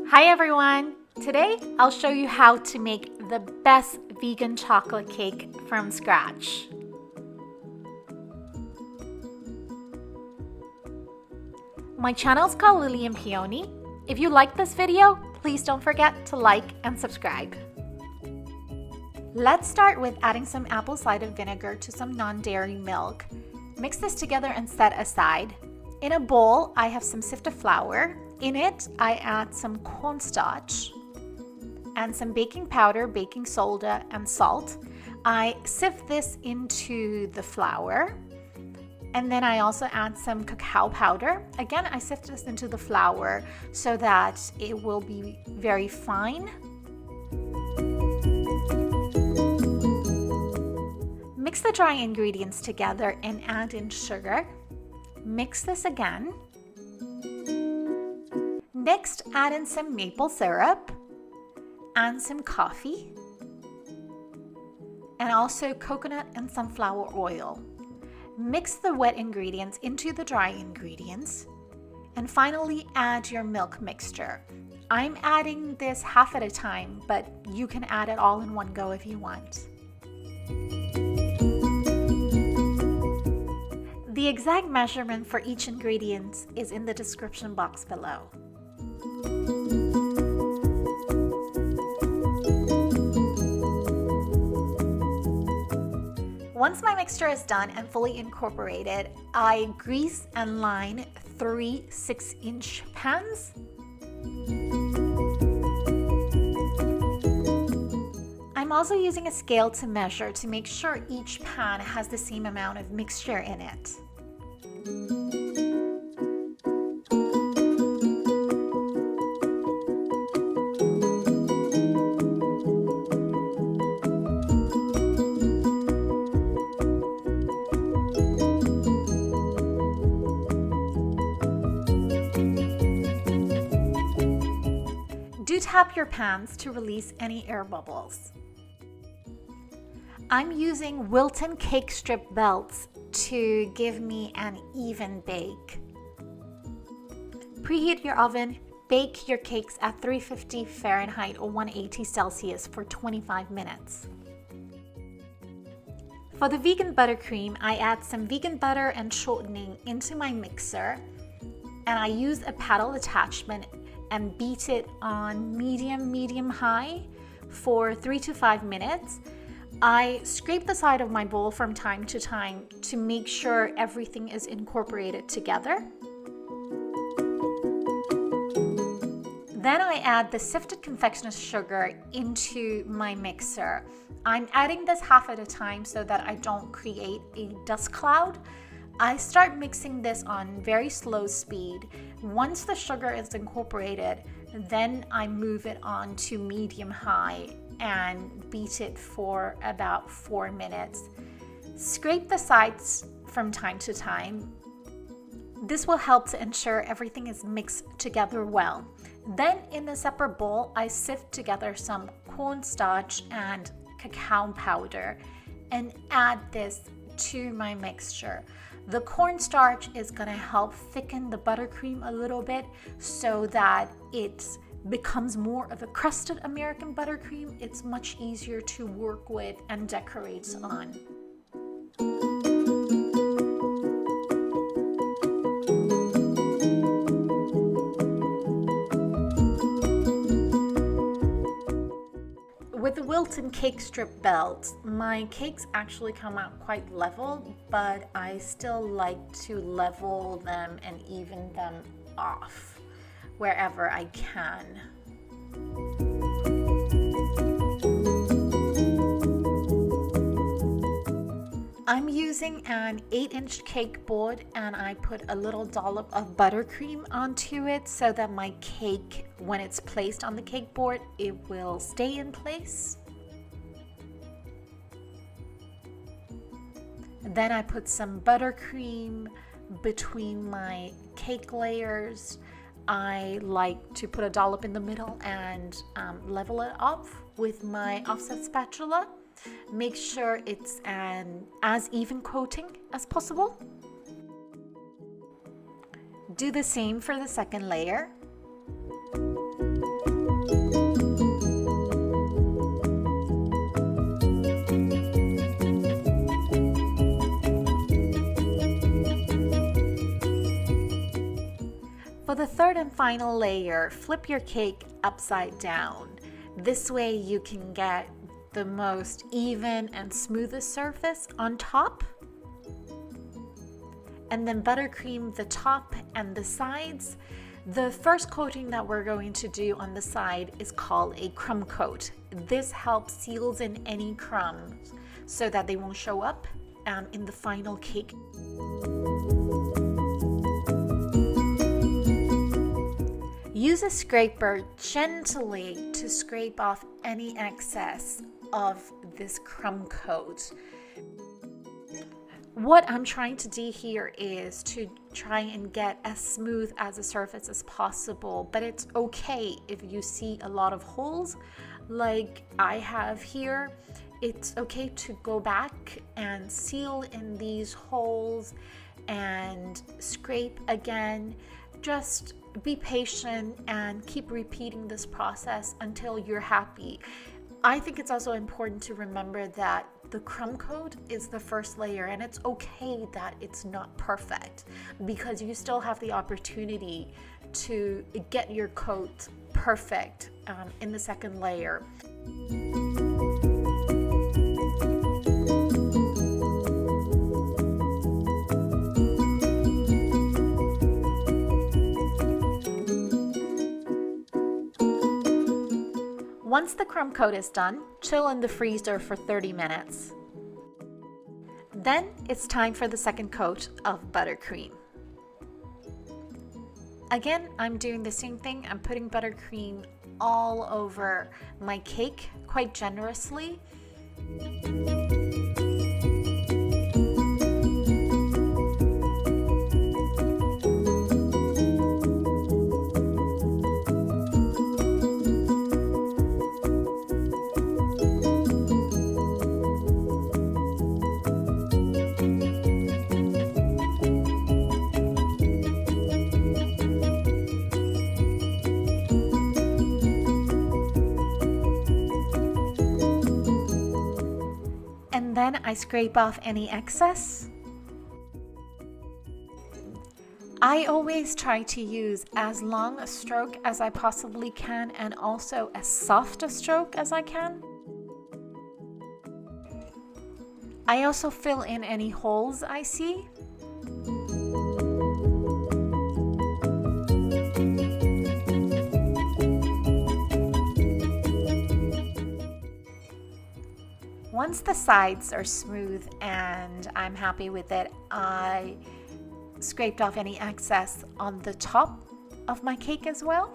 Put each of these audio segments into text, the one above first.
Hi everyone! Today I'll show you how to make the best vegan chocolate cake from scratch. My channel is called Lily and Peony. If you like this video, please don't forget to like and subscribe. Let's start with adding some apple cider vinegar to some non-dairy milk. Mix this together and set aside. In a bowl, I have some sifted flour. In it, I add some cornstarch and some baking powder, baking soda, and salt. I sift this into the flour. And then I also add some cacao powder. Again, I sift this into the flour so that it will be very fine. Mix the dry ingredients together and add in sugar. Mix this again. Next, add in some maple syrup and some coffee, and also coconut and sunflower oil. Mix the wet ingredients into the dry ingredients, and finally add your milk mixture. I'm adding this half at a time, but you can add it all in one go if you want. The exact measurement for each ingredient is in the description box below. Once my mixture is done and fully incorporated, I grease and line 3 6-inch pans. I'm also using a scale to measure to make sure each pan has the same amount of mixture in it. Do tap your pans to release any air bubbles. I'm using Wilton cake strip belts to give me an even bake. Preheat your oven. Bake your cakes at 350 Fahrenheit or 180 Celsius for 25 minutes. For the vegan buttercream, I add some vegan butter and shortening into my mixer, and I use a paddle attachment and beat it on medium-high for 3 to 5 minutes. I scrape the side of my bowl from time to time to make sure everything is incorporated together. Then I add the sifted confectioner sugar into my mixer. I'm adding this half at a time so that I don't create a dust cloud. I start mixing this on very slow speed. Once the sugar is incorporated, then I move it on to medium-high and beat it for about 4 minutes. Scrape the sides from time to time. This will help to ensure everything is mixed together well. Then in a separate bowl, I sift together some cornstarch and cacao powder and add this to my mixture. The cornstarch is going to help thicken the buttercream a little bit so that it becomes more of a crusted American buttercream. It's much easier to work with and decorate on. With the Wilton cake strip belt, my cakes actually come out quite level, but I still like to level them and even them off wherever I can. I'm using an 8-inch cake board, and I put a little dollop of buttercream onto it so that my cake, when it's placed on the cake board, it will stay in place. Then I put some buttercream between my cake layers. I like to put a dollop in the middle and level it off with my offset spatula. Make sure it's an as even coating as possible. Do the same for the second layer. For the third and final layer, flip your cake upside down. This way you can get the most even and smoothest surface on top. And then buttercream the top and the sides. The first coating that we're going to do on the side is called a crumb coat. This helps seals in any crumbs so that they won't show up in the final cake. Use a scraper gently to scrape off any excess of this crumb coat. What I'm trying to do here is to try and get as smooth as a surface as possible, but it's okay if you see a lot of holes like I have here. It's okay to go back and seal in these holes and scrape again. Just be patient and keep repeating this process until you're happy. I think it's also important to remember that the crumb coat is the first layer, and it's okay that it's not perfect because you still have the opportunity to get your coat perfect in the second layer. Once the crumb coat is done, chill in the freezer for 30 minutes. Then it's time for the second coat of buttercream. Again, I'm doing the same thing. I'm putting buttercream all over my cake quite generously. And then I scrape off any excess. I always try to use as long a stroke as I possibly can and also as soft a stroke as I can. I also fill in any holes I see. Once the sides are smooth and I'm happy with it, I scraped off any excess on the top of my cake as well.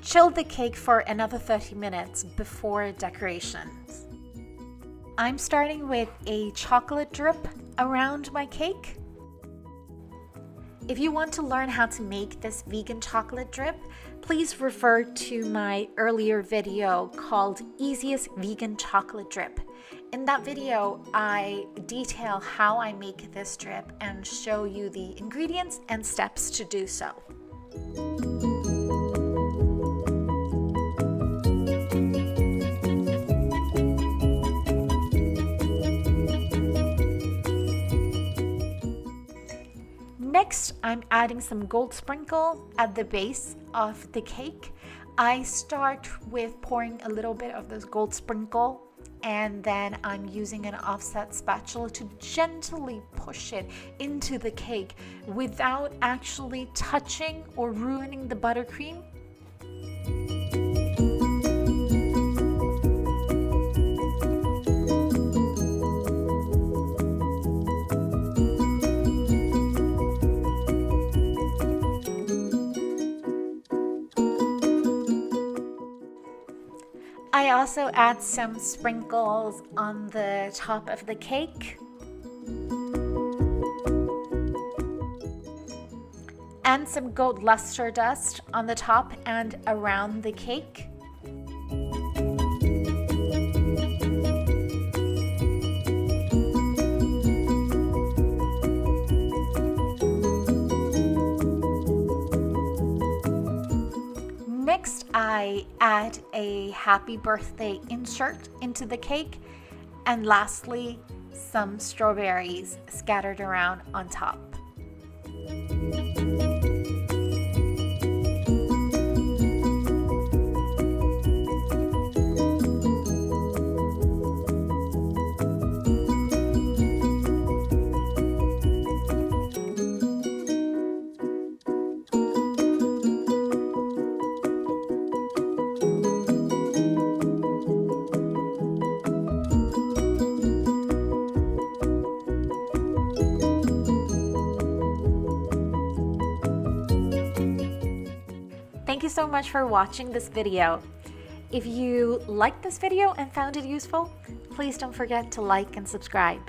Chill the cake for another 30 minutes before decorations. I'm starting with a chocolate drip around my cake. If you want to learn how to make this vegan chocolate drip, please refer to my earlier video called Easiest Vegan Chocolate Drip. In that video, I detail how I make this drip and show you the ingredients and steps to do so. Next, I'm adding some gold sprinkle at the base of the cake. I start with pouring a little bit of this gold sprinkle, and then I'm using an offset spatula to gently push it into the cake without actually touching or ruining the buttercream. I also add some sprinkles on the top of the cake. And some gold luster dust on the top and around the cake. a happy birthday insert into the cake. And lastly, some strawberries scattered around on top. Thank you so much for watching this video. If you liked this video and found it useful, please don't forget to like and subscribe.